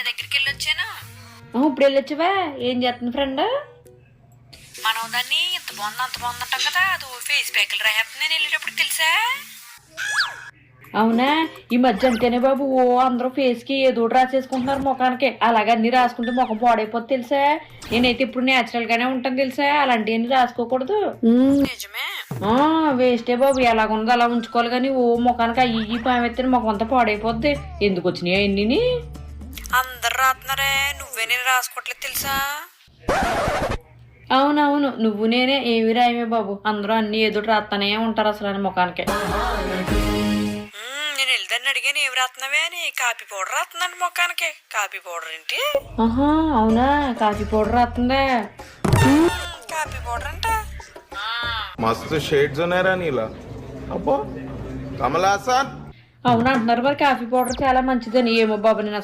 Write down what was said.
దగ్గరికి వెళ్ళొచ్చాను. ఇప్పుడు వెళ్ళొచ్చావా? ఏం చేస్తుంది ఫ్రెండ్? మనం దాన్ని ఇంత బాగుంది అంత బాగుంది అంటాం కదా, అది ఫేస్ ప్యాక్లు రాసేస్తుంది నేను వెళ్ళేటప్పుడు తెలుసా. అవునా? ఈ మధ్య అంతేనే బాబు, అందరూ ఫేస్ కి ఏదో రాసేసుకుంటున్నారు ముఖానికి. అలాగే అన్ని రాసుకుంటే ముఖం పాడైపోతుంది తెలుసా. నేనైతే ఇప్పుడు నేచురల్ గానే ఉంటాను తెలుసా, అలాంటివన్నీ రాసుకోకూడదు. నిజమే. వేస్టే బాబు, ఎలాగుందో అలా ఉంచుకోవాలి కానీ ముఖానికి అయ్యి పామెత్తే ముఖం అంతా పాడైపోద్ది. ఎందుకు వచ్చినాయి అన్ని? అందరు రాస్తున్నారే, నువ్వే నేను రాసుకోవట్లేదు తెలుసా. అవునవును, నువ్వు నేనే ఏమి రాయమే బాబు, అందరూ అన్ని ఏదో రాస్తానే ఉంటారు అసలు ముఖానికి. నేను వెళ్ళదాన్ని అడిగాను ఏమి రాస్తున్నావే అని. కాఫీ పౌడర్ రాస్తున్నాను ముఖానికి. కాఫీ పౌడర్ ఏంటి? అవునా, కాఫీ పౌడర్ రాస్తుందా? కాఫీ పౌడర్ అంట. मस्त शेड्स ఉన్నాయరా నీలా. అబ్బో కమల్ హాసన్. అవును అంటున్నారు మరి, కాఫీ పౌడర్ చాలా మంచిదని. ఏమో బాబు, నేను